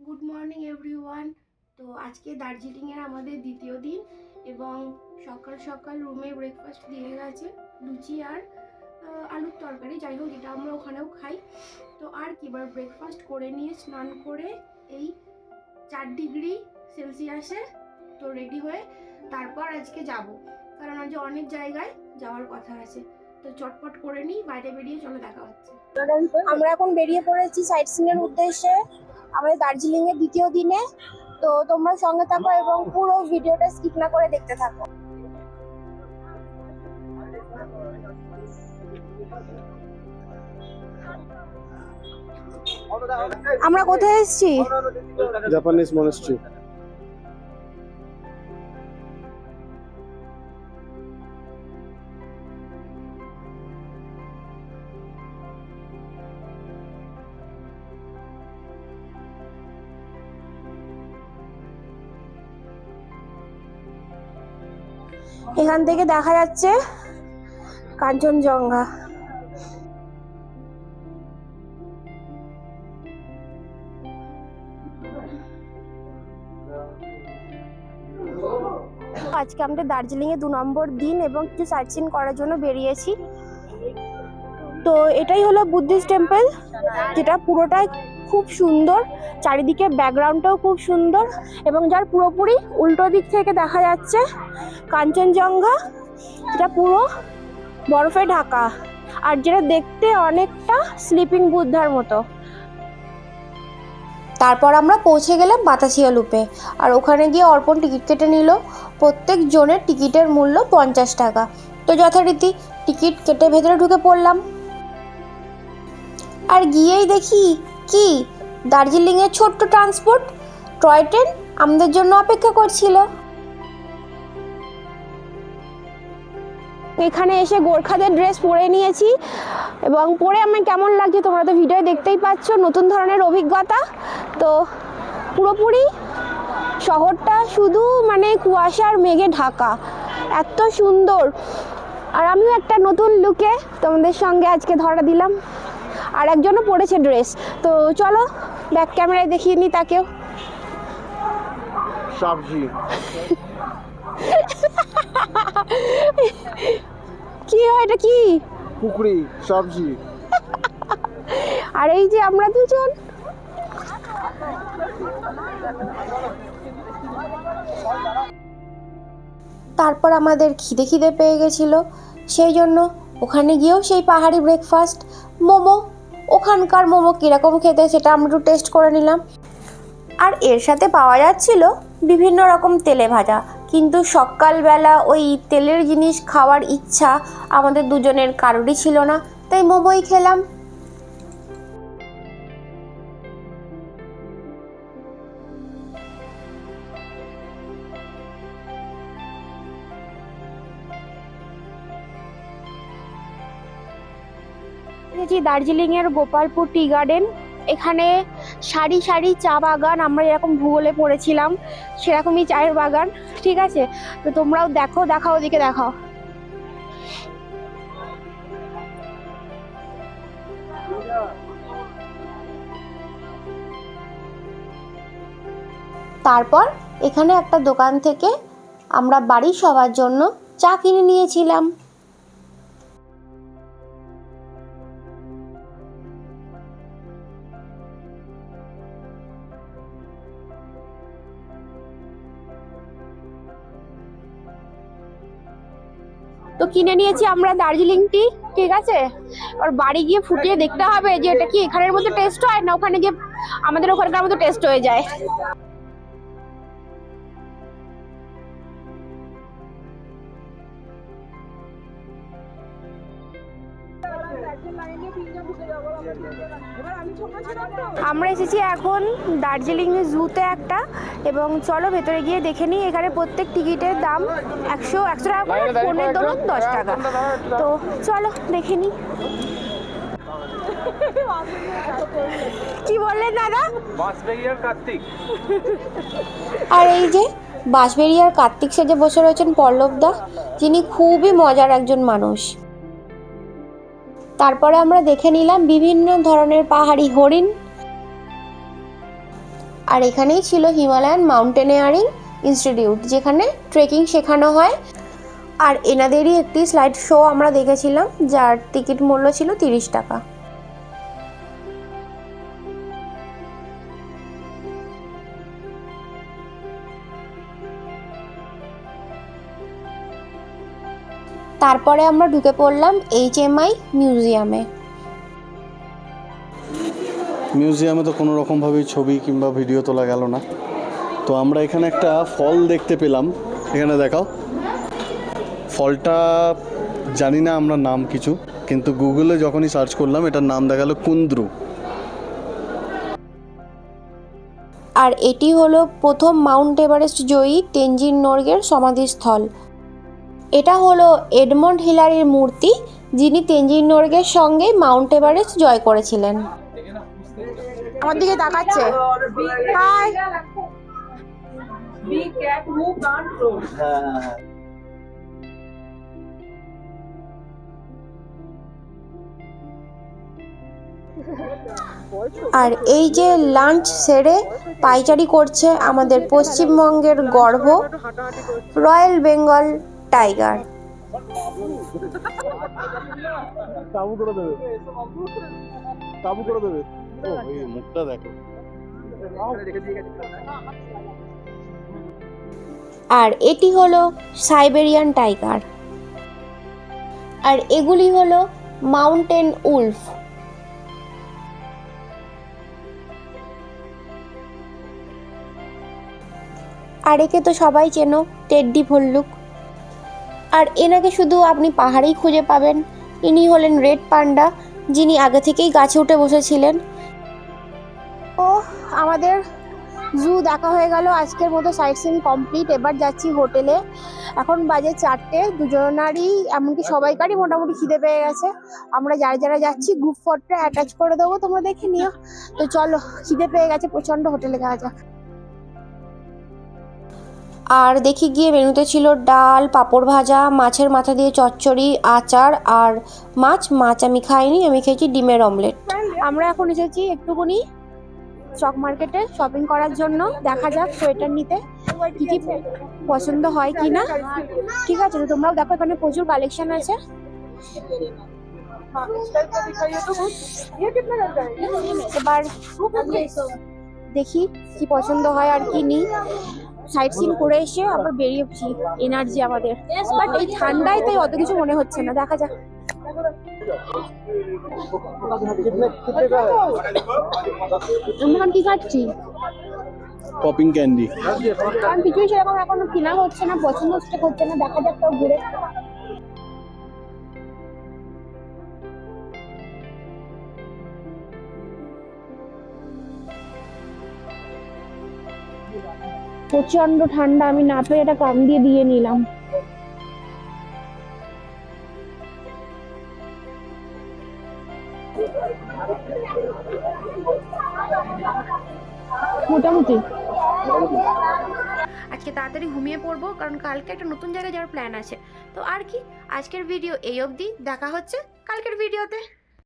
Good morning everyone. তো আজকে দার্জিলিংয়ের আমাদের দ্বিতীয় দিন এবং সকাল সকাল রুমে ব্রেকফাস্ট দিয়ে গেছে লুচি আর আলুর তরকারি, যাই হোক যেটা আমরা ওখানেও খাই। তো আর কি, এবার ব্রেকফাস্ট করে নিয়ে স্নান করে এই 4 ডিগ্রি সেলসিয়াসে তো রেডি হয়ে তারপর আজকে যাব, কারণ আজ অনেক জায়গায় যাওয়ার কথা আছে। তো চটপট করে নিই, বাইরে বেরিয়ে চলো দেখা হচ্ছে। আমরা এখন বেরিয়ে পড়েছি সাইট সিন এর উদ্দেশ্যে আমাদের দার্জিলিং এর দ্বিতীয় দিনে। তো তোমরা সঙ্গে থাকো এবং পুরো ভিডিওটা স্কিপ না করে দেখতে থাকো। আমরা কোথায় এসেছি? Japanese monastery. এখান থেকে দেখা যাচ্ছে কাঞ্চনজঙ্ঘা। আজকে আমাদের দার্জিলিং এ 2 নম্বর দিন এবং কিছু সাইট সিন করার জন্য বেরিয়েছি। তো এটাই হলো বুদ্ধিস্ট টেম্পল, যেটা পুরোটাই খুব সুন্দর, চারিদিকে ব্যাকগ্রাউন্ডটাও খুব সুন্দর এবং যার পুরোপুরি উল্টো দিক থেকে দেখা যাচ্ছে কাঞ্চনজঙ্ঘা, যেটা পুরো বরফে ঢাকা আর যেটা দেখতে অনেকটা স্লিপিং বুদ্ধার মতো। তারপর আমরা পৌঁছে গেলাম বাতাসিয়া লুপে, আর ওখানে গিয়ে অর্পণ টিকিট কেটে নিল। প্রত্যেক জনের টিকিটের মূল্য 50 টাকা। তো যথারীতি টিকিট কেটে ভেতরে ঢুকে পড়লাম, আর গিয়েই দেখি কি দার্জিলিংয়ের ছোট্ট ট্রান্সপোর্ট টয় ট্রেন আমাদের জন্য অপেক্ষা করছিল। এখানে এসে গোর্খাদের ড্রেস পরে নিয়েছি এবং পরে আমি কেমন লাগছে তোমরা তো ভিডিও দেখতেই পাচ্ছ, নতুন ধরনের অভিজ্ঞতা। তো পুরোপুরি শহরটা শুধু কুয়াশার মেঘে ঢাকা, এত সুন্দর। আর আমিও একটা নতুন লুকে তোমাদের সঙ্গে আজকে ধরা দিলাম, আর একজনও পরেছে ড্রেস। তো চলো ব্যাক ক্যামেরায় দেখিয়ে নি তাকেও। সবজি কি হয় এটা? কি পুকুরি সবজি। আর এই যে আমরা দুজন। তারপর আমাদের খিদে পেয়ে গেছিল, সেই জন্য ওখানে গিয়েও সেই পাহাড়ি ব্রেকফাস্ট মোমো, ওখানকার মোমো কীরকম খেতে সেটা আমরা একটু টেস্ট করে নিলাম। আর এর সাথে পাওয়া যাচ্ছিল বিভিন্ন রকম তেলে ভাজা, কিন্তু সকালবেলা ওই তেলের জিনিস খাওয়ার ইচ্ছা আমাদের দুজনের কারোরই ছিল না, তাই মোমোই খেলাম। দার্জিলিং এর গোপালপুর টি গার্ডেন, এখানে সারি সারি চা বাগান, আমরা এরকম ভূগোলে পড়েছিলাম সেরকমই চায়ের বাগান। ঠিক আছে, তো তোমরাও দেখো, দেখাও, ওদিকে দেখাও। তারপর এখানে একটা দোকান থেকে আমরা বাড়ির সবার জন্য চা কিনে নিয়েছিলাম। তো কিনে নিয়েছি আমরা দার্জিলিং টি, ঠিক আছে। আর বাড়ি গিয়ে ফুটিয়ে দেখতে হবে যে এটা কি এখানের মতো টেস্ট হয় না ওখানে গিয়ে আমাদের ওখানকার মতো টেস্ট হয়ে যায়। আমরা এসেছি এখন দার্জিলিং জুতে একটা, এবং চলো ভেতরে গিয়ে দেখে নিই। এখানে প্রত্যেক টিকিটের দাম 100 টাকা করে, ফোনের দরুন 10 টাকা। তো চলো দেখে নিই। কি বললেন দাদা? বাঁশবেড়িয়ার কার্তিক। আর এই যে বাঁশবেড়িয়ার কার্তিক সেজে বসে রয়েছেন পল্লবদা, যিনি খুবই মজার একজন মানুষ। তারপরে আমরা দেখে নিলাম বিভিন্ন ধরনের পাহাড়ি হরিণ, আর এখানেই ছিল হিমালয়ান মাউন্টেনিয়ারিং ইনস্টিটিউট, যেখানে ট্রেকিং শেখানো হয়। আর এনাদেরই একটি স্লাইড শো আমরা দেখেছিলাম, যার টিকিট মূল্য ছিল 30 টাকা। তারপরে আমরা ঢুকে পড়লাম HMI মিউজিয়ামে। মিউজিয়ামে তো কোনো রকমভাবেই ছবি কিংবা ভিডিও তোলা গেল না। তো আমরা এখানে একটা ফল দেখতে পেলাম, এখানে দেখাও। ফলটা জানি না আমরা নাম কিছু, কিন্তু গুগলে যখনই সার্চ করলাম এটার নাম দেখালো কুন্দ্রু। আর এটি হলো প্রথম মাউন্ট এভারেস্ট জয়ী তেনজিং নোরগের সমাধিস্থল। এটা হলো এডমন্ড হিলারির মূর্তি, যিনি তেনজিং নোরগের সঙ্গে মাউন্ট এভারেস্ট জয় করেছিলেন। আমার দিকে তাকাচ্ছে। হাই। আর এই যে লাঞ্চ সেরে পাইচারি করছে আমাদের পশ্চিমবঙ্গের গর্ব রয়্যাল বেঙ্গল টাইগার। কাবু করে দেবে, কাবু করে দেবে। ও এই মুখটা দেখো। আর এটি হলো সাইবেরিয়ান টাইগার। আর এগুলি হলো মাউন্টেন উলফ। আর একে তো সবাই চেনো, টেড্ডি ভল্লুক। আর এনাকে শুধু আপনি পাহাড়েই খুঁজে পাবেন। ইনি হলেন রেড পান্ডা, যিনি আগে থেকেই গাছে উঠে বসেছিলেন। ও আমাদের জু দেখা হয়ে গেল, আজকের মতো সাইট সিন কমপ্লিট। এবার যাচ্ছি হোটেলে। এখন বাজে 4টে। দুজনারই এমনকি সবাইকারই মোটামুটি খিদে পেয়ে গেছে। আমরা যারা যারা যাচ্ছি গ্রুপ ফটোটা অ্যাটাচ করে দেবো, তোমরা দেখে নিও। তো চলো, খিদে পেয়ে গেছে প্রচণ্ড, হোটেলে যাওয়া যাক। আর দেখি গিয়ে মেনুতে ছিল ডাল, পাঁপড় ভাজা, মাছের মাথা দিয়ে চচ্চড়ি, আচার আর মাছ আমি খাইনি, আমি খেয়েছি ডিমের অমলেট। আমরা এখন এসেছি একটুখানি স্টক মার্কেটে শপিং করার জন্য। দেখা যাক সোয়েটার নিতে কি কি পছন্দ হয় কি না। ঠিক আছে, তো তোমরাও দেখো, এখানে প্রচুর কালেকশন আছে। এবার দেখি কি পছন্দ হয় আর কি নিই। সাইট সিন করে এসে আবার বেরিয়েছি, এনার্জি আমাদের। বাট এই ঠান্ডায় তাই অত কিছু মনে হচ্ছে না, দেখা যাক। এখন কি খাচ্ছি? Popping candy. কারণ কিছুই সেরকম এখনো কেনা হচ্ছে না, পছন্দ হচ্ছে না। দেখা যাক, তাও ঘুরে। প্রচন্ড ঠান্ডা, আমি না পেরে এটা কাম দিয়ে নিলাম। মোটামুটি আজকে তাড়াতাড়ি ঘুমিয়ে পড়বো, কারণ কালকে একটা নতুন জায়গায় যাওয়ার প্ল্যান আছে। তো আর কি, আজকের ভিডিও এই অবধি। দেখা হচ্ছে কালকের ভিডিওতে।